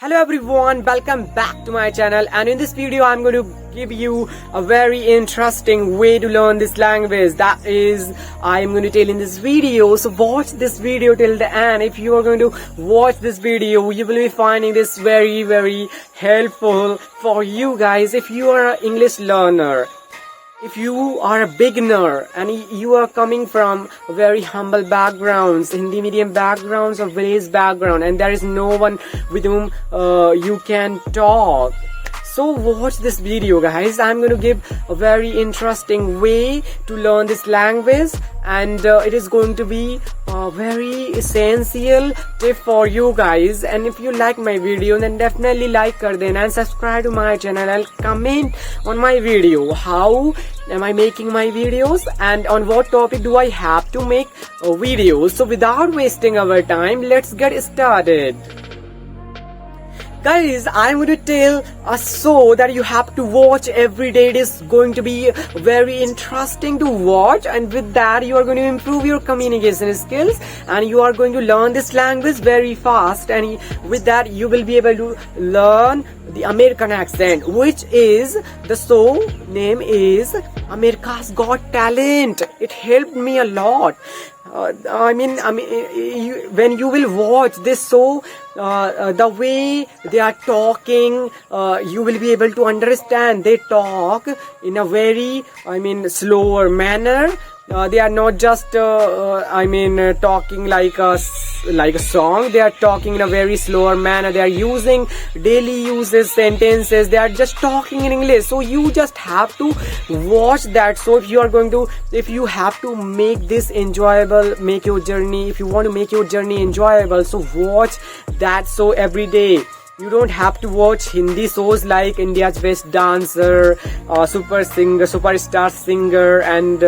Hello everyone, welcome back to my channel, and in this video I'm going to give you a very interesting way to learn this language. That is, I'm going to tell in this video. So watch this video till the end. If you are going to watch this video, you will be finding this very helpful for you guys. If you are an English learner, if you are a beginner and you are coming from very humble backgrounds, Hindi medium backgrounds or village background, and there is no one with whom you can talk, so watch this video guys. I'm going to give a very interesting way to learn this language, and it is going to be a very essential tip for you guys. And if you like my video, then definitely like kar dena and subscribe to my channel and comment on my video. How am I making my videos and on what topic do I have to make videos? So without wasting our time, let's get started. Guys, I'm going to tell a show that you have to watch every day. It is going to be very interesting to watch, and with that you are going to improve your communication skills and you are going to learn this language very fast, and with that you will be able to learn the American accent, which is, the show name is America's Got Talent. It helped me a lot. When you will watch this show, the way they are talking, you will be able to understand. They talk in a very, slower manner. They are not just, talking like a song. They are talking in a very slower manner. They are using daily uses sentences. They are just talking in English. So you just have to watch that. So if you have to make this enjoyable, if you want to make your journey enjoyable, so watch that show every day. You don't have to watch Hindi shows like India's Best Dancer, Superstar Singer, and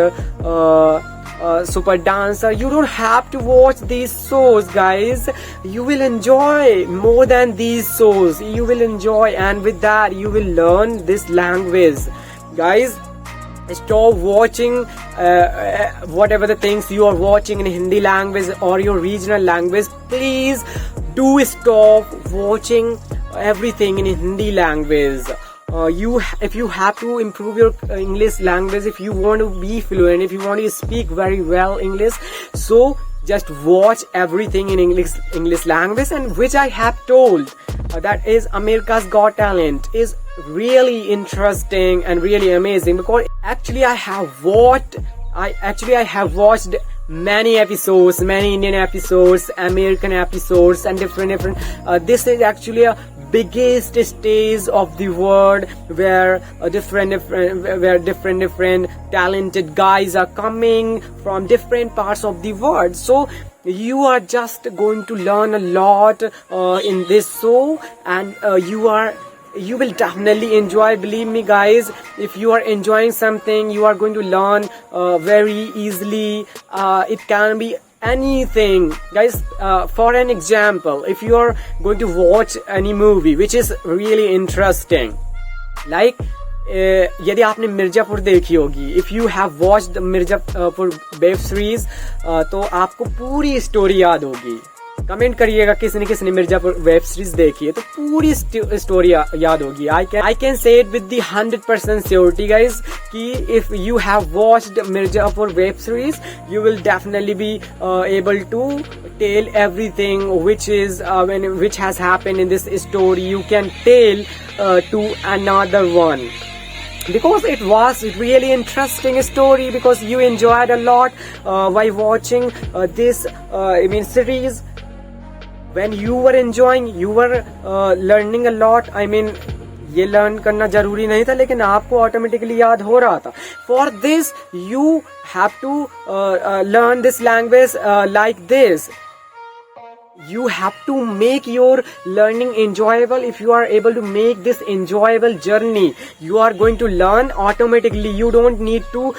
Super Dancer. You don't have to watch these shows, guys. You will enjoy more than these shows. You will enjoy, and with that you will learn this language, guys. Stop watching whatever the things you are watching in Hindi language or your regional language. Please do stop watching everything in Hindi language. If you have to improve your English language, if you want to be fluent, if you want to speak very well English, so just watch everything in English language, and which I have told, that is America's Got Talent, is really interesting and really amazing, because actually I have watched many episodes, many Indian episodes, American episodes, and different this is actually a biggest stage of the world where different talented guys are coming from different parts of the world. So you are just going to learn a lot in this show, and you will definitely enjoy. Believe me guys, if you are enjoying something, you are going to learn very easily. It can be anything, guys. For an example, if you are going to watch any movie which is really interesting, like यदि आपने मिर्जापुर देखी होगी, if you have watched the Mirzapur web series, तो आपको पूरी story याद होगी. Comment करिएगा किसने मिर्जापुर वेब सीरीज देखी है, तो पूरी स्टोरी याद होगी. I can say it with the 100% surety guys, कि if you have watched Mirzapur web series, you will definitely be able to tell everything which has happened in this story. You can tell to another one, because it was really interesting story, because you enjoyed a lot while watching this series. When you were enjoying, you were learning a lot. ये learn करना जरूरी नहीं था, लेकिन आपको automatically याद हो रहा था. For this you have to learn this language like this. You have to make your learning enjoyable. If you are able to make this enjoyable journey, you are going to learn automatically. You don't need to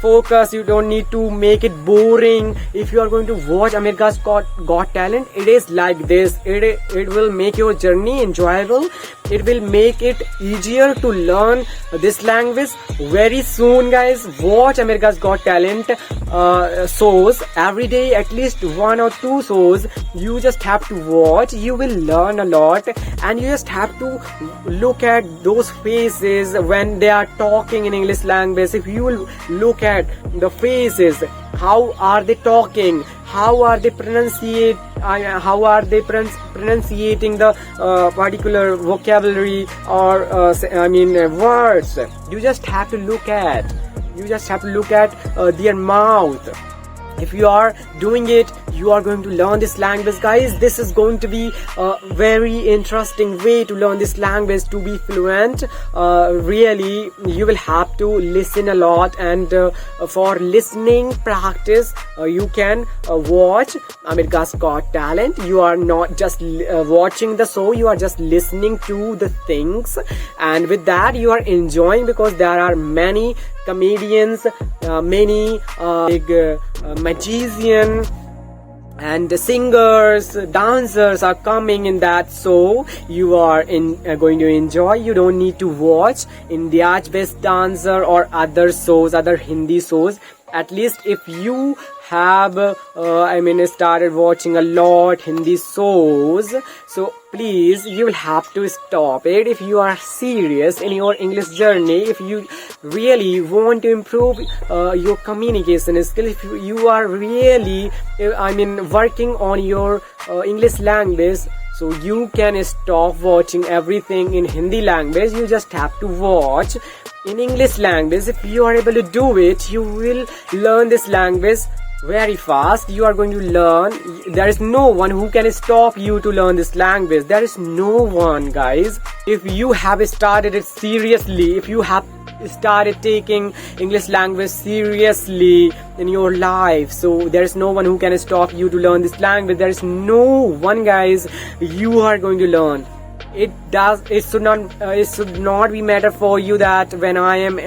focus. You don't need to make it boring. If you are going to watch America's Got Talent, it is like this. It will make your journey enjoyable, it will make it easier to learn this language very soon, guys. Watch America's Got Talent shows every day, at least 1 or 2 shows. You just have to watch, you will learn a lot, and you just have to look at those faces when they are talking in English language. If you will look at the faces, how are they talking, how are they pronunciating the particular vocabulary or words. You just have to look at their mouth. If you are doing it, you are going to learn this language, guys. This is going to be a very interesting way to learn this language, to be fluent. Really, you will have to listen a lot, and for listening practice, you can watch America's Got Talent. You are not just watching the show, you are just listening to the things, and with that you are enjoying, because there are many comedians, many big magician and singers, dancers are coming in that show. You are going to enjoy. You don't need to watch India's Best Dancer or other shows, other Hindi shows. At least if you have started watching a lot Hindi shows, so please, you will have to stop it. If you are serious in your English journey, if you really want to improve your communication skill, if you are really working on your English language, so you can stop watching everything in Hindi language. You just have to watch in English language. If you are able to do it, you will learn this language very fast. You are going to learn. There is no one who can stop you to learn this language. There is no one, guys. If you have started it seriously, if you have started taking English language seriously in your life, so there is no one who can stop you to learn this language. There is no one, guys. You are going to learn. It should not be matter for you that when I am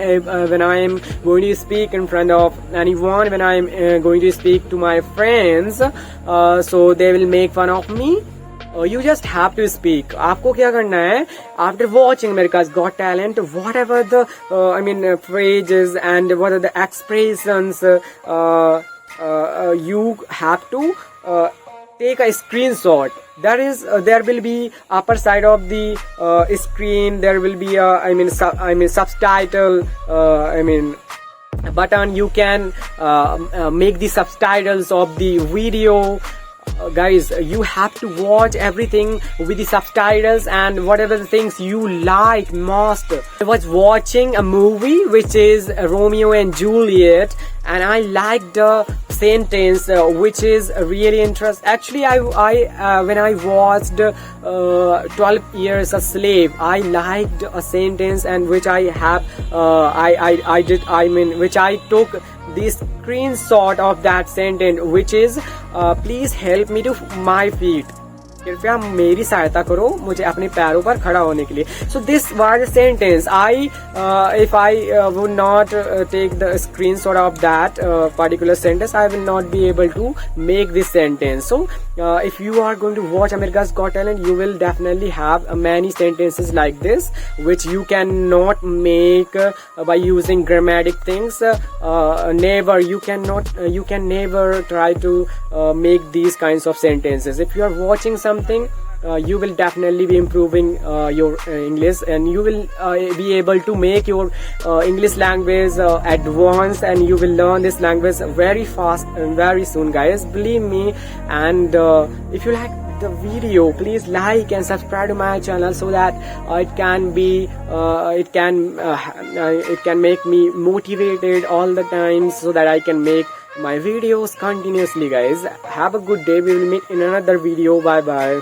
going to speak in front of anyone, when I am going to speak to my friends, so they will make fun of me. You just have to speak. आपको क्या करना है? After watching America's Got Talent, whatever the phrases and what are the expressions, you have to take a screenshot. There will be upper side of the screen. There will be a subtitle button. You can make the subtitles of the video. Guys, you have to watch everything with the subtitles and whatever the things you like most. I was watching a movie which is Romeo and Juliet, and I liked the sentence which is really interesting. Actually, I when I watched 12 Years a Slave, I liked a sentence, and which I have which I took this screenshot of that sentence, which is please help me to my feet. कृपया मेरी सहायता करो मुझे अपने पैरों पर खड़ा होने के लिए. So this was a sentence. If I would not take the screenshot of that particular sentence, I will not be able to make this sentence. So if you are going to watch America's Got Talent, you will definitely have many sentences like this, which you cannot make by using grammatic things. You can never try to make these kinds of sentences. If you are watching something, you will definitely be improving your English, and you will be able to make your English language advanced, and you will learn this language very fast and very soon, guys. Believe me. And if you like the video, please like and subscribe to my channel, so that it can make me motivated all the time, so that I can make my videos continuously, guys. Have a good day. We will meet in another video. Bye bye.